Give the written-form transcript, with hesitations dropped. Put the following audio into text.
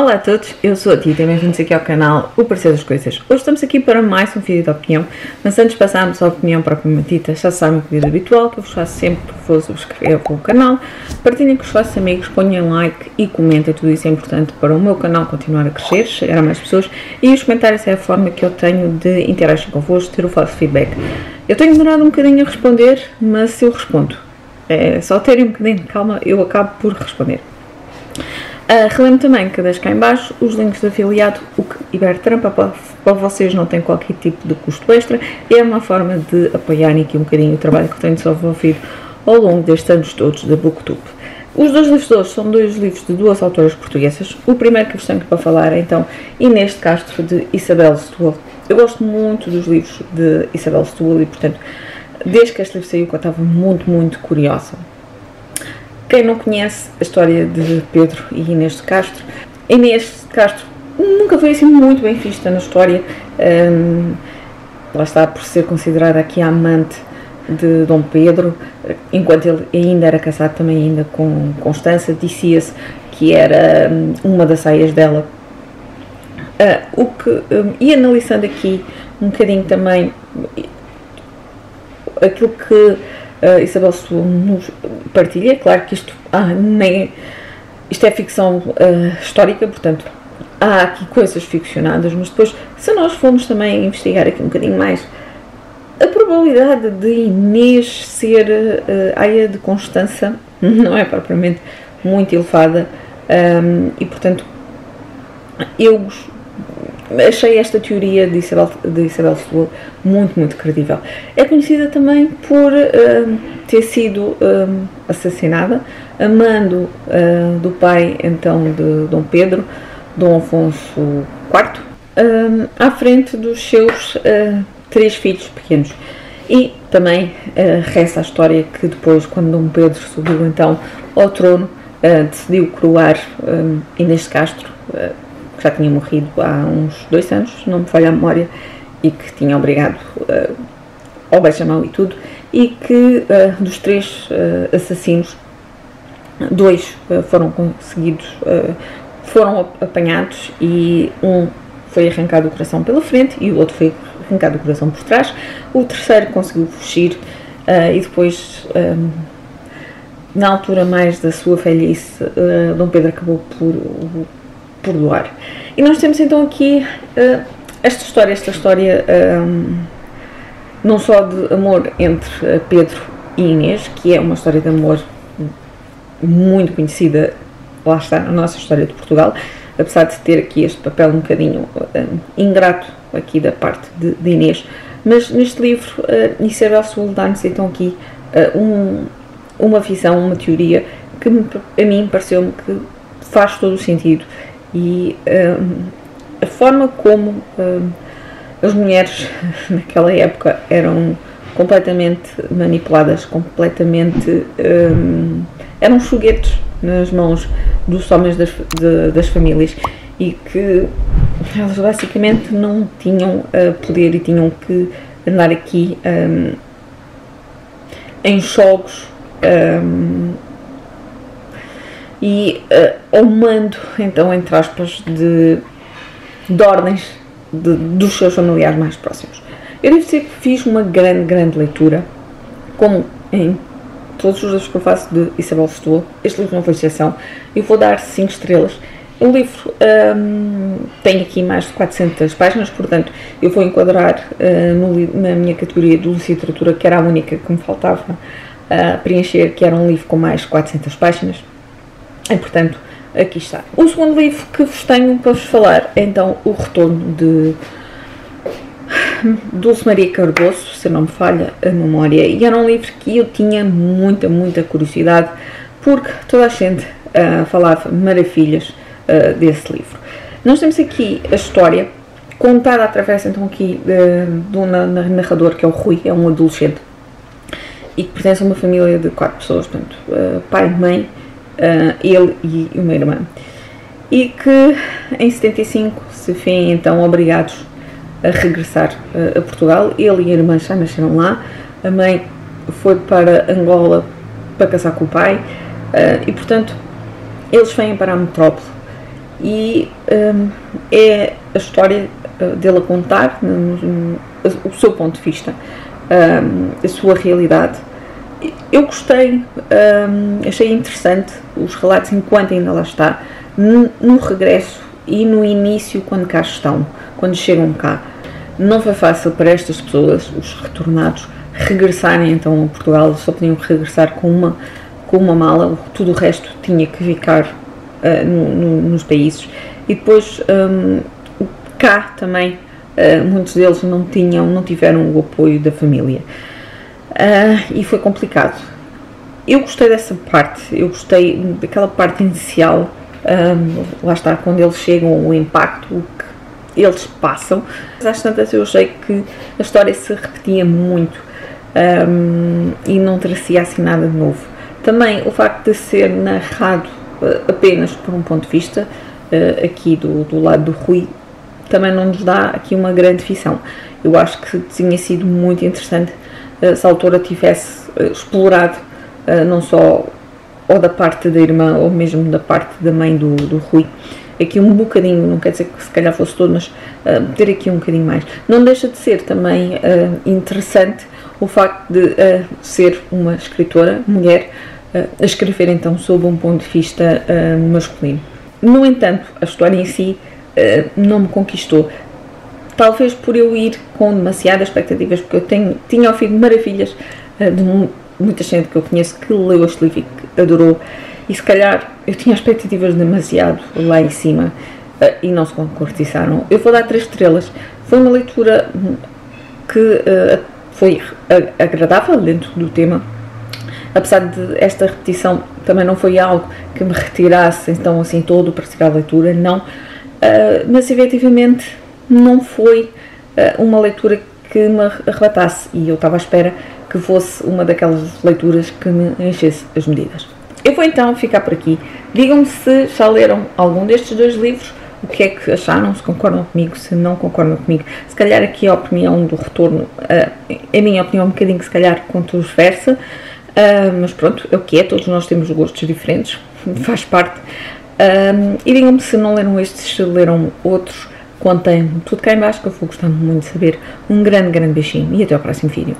Olá a todos, eu sou a Tita e bem-vindos aqui ao canal O Parecer das Coisas. Hoje estamos aqui para mais um vídeo de opinião, mas antes de passarmos à opinião propriamente dita, já sabem o pedido habitual que eu vos faço sempre que vos subscrever o canal, partilhem com os vossos amigos, ponham like e comentem, tudo isso é importante para o meu canal continuar a crescer, chegar a mais pessoas, e os comentários é a forma que eu tenho de interagir convosco, ter o vosso feedback. Eu tenho demorado um bocadinho a responder, mas eu respondo. É só terem um bocadinho de calma, eu acabo por responder. Relembro também que deixo cá em baixo os links de afiliado, o que Ibertrampa para vocês não tem qualquer tipo de custo extra, é uma forma de apoiarem aqui um bocadinho o trabalho que eu tenho desenvolvido ao longo destes anos todos da Booktube. Os dois livros de hoje são dois livros de duas autoras portuguesas. O primeiro que vos tenho para falar é então Inês de Castro, de Isabel Setúbal. Eu gosto muito dos livros de Isabel Setúbal e, portanto, desde que este livro saiu, eu estava muito curiosa. Quem não conhece a história de Pedro e Inês de Castro, Inês de Castro nunca foi assim muito bem vista na história, ela está por ser considerada aqui a amante de Dom Pedro, enquanto ele ainda era casado também ainda com Constança, dizia-se que era uma das saias dela. E analisando aqui um bocadinho também aquilo que Isabel Setúbal nos partilha, claro que isto é ficção histórica, portanto há aqui coisas ficcionadas, mas depois, se nós formos também investigar aqui um bocadinho mais, a probabilidade de Inês ser aia de Constança não é propriamente muito elevada, e portanto eu achei esta teoria de Isabel Setúbal muito credível. É conhecida também por ter sido assassinada, amando do pai então de Dom Pedro, Dom Afonso IV, à frente dos seus 3 filhos pequenos. E também resta a história que depois, quando Dom Pedro subiu então ao trono, decidiu coroar Inês de Castro, que já tinha morrido há uns 2 anos, se não me falha a memória, e que tinha obrigado ao bechamel e tudo, e que dos 3 assassinos, 2 foram conseguidos, foram apanhados, e um foi arrancado o coração pela frente e o outro foi arrancado o coração por trás. O terceiro conseguiu fugir e depois, na altura mais da sua velhice, Dom Pedro acabou por doar. E nós temos então aqui esta história não só de amor entre Pedro e Inês, que é uma história de amor muito conhecida, lá está, na nossa história de Portugal, apesar de ter aqui este papel um bocadinho ingrato aqui da parte de Inês, mas neste livro Isabel Setúbal dá-nos então aqui uma visão, uma teoria que a mim pareceu-me que faz todo o sentido. E a forma como as mulheres naquela época eram completamente manipuladas, eram foguetes nas mãos dos homens das famílias, e que elas basicamente não tinham poder e tinham que andar aqui em jogos e ao mando, então, entre aspas, de ordens dos seus familiares mais próximos. Eu devo dizer que fiz uma grande leitura, como em todos os livros que eu faço de Isabel Setúbal. Este livro não foi exceção. Eu vou dar 5 estrelas. O livro tem aqui mais de 400 páginas, portanto eu vou enquadrar na minha categoria de literatura, que era a única que me faltava preencher, que era um livro com mais de 400 páginas. E, portanto, aqui está. O segundo livro que vos tenho para vos falar é então O Retorno de Dulce Maria Cardoso, se não me falha a memória, e era um livro que eu tinha muita curiosidade, porque toda a gente falava maravilhas desse livro. Nós temos aqui a história contada através então aqui de um narrador, que é o Rui, é um adolescente, e que pertence a uma família de 4 pessoas, portanto, pai, mãe, ele e uma irmã, e que em 75 se vêem então obrigados a regressar a Portugal. Ele e a irmã já nasceram lá, a mãe foi para Angola para casar com o pai, e portanto eles vêm para a metrópole e é a história dele a contar o seu ponto de vista, a sua realidade. Eu gostei, achei interessante os relatos enquanto ainda lá está, no regresso e no início quando cá estão, quando chegam cá. Não foi fácil para estas pessoas, os retornados, regressarem então a Portugal. Só podiam regressar com uma mala, tudo o resto tinha que ficar nos países. E depois cá também muitos deles não tiveram o apoio da família, e foi complicado. Eu gostei dessa parte, eu gostei daquela parte inicial, lá está, quando eles chegam, o impacto, o que eles passam. Mas às tantas eu achei que a história se repetia muito, e não trazia assim nada de novo. Também o facto de ser narrado apenas por um ponto de vista, aqui do lado do Rui, também não nos dá aqui uma grande ficção. Eu acho que tinha sido muito interessante se a autora tivesse explorado não só ou da parte da irmã ou mesmo da parte da mãe do Rui, aqui um bocadinho, não quer dizer que se calhar fosse todo, mas ter aqui um bocadinho mais. Não deixa de ser também interessante o facto de ser uma escritora, mulher, a escrever então sob um ponto de vista masculino. No entanto, a história em si não me conquistou. Talvez por eu ir com demasiadas expectativas, porque eu tinha ouvido maravilhas de muita gente que eu conheço que leu este livro e que adorou, e se calhar eu tinha expectativas demasiado lá em cima e não se concretizaram. Eu vou dar 3 estrelas. Foi uma leitura que foi agradável dentro do tema, apesar de esta repetição também não foi algo que me retirasse então assim todo para seguir a leitura, não, mas efetivamente não foi uma leitura que me arrebatasse, e eu estava à espera que fosse uma daquelas leituras que me enchesse as medidas. Eu vou então ficar por aqui. Digam-me se já leram algum destes 2 livros, o que é que acharam, se concordam comigo, se não concordam comigo. Se calhar aqui a opinião do retorno, a minha opinião é um bocadinho se calhar controversa, mas pronto, é o que é, todos nós temos gostos diferentes, faz parte. E digam-me se não leram estes, se leram outros, contem tudo cá em baixo que eu vou gostar muito de saber. Um grande beijinho e até ao próximo vídeo.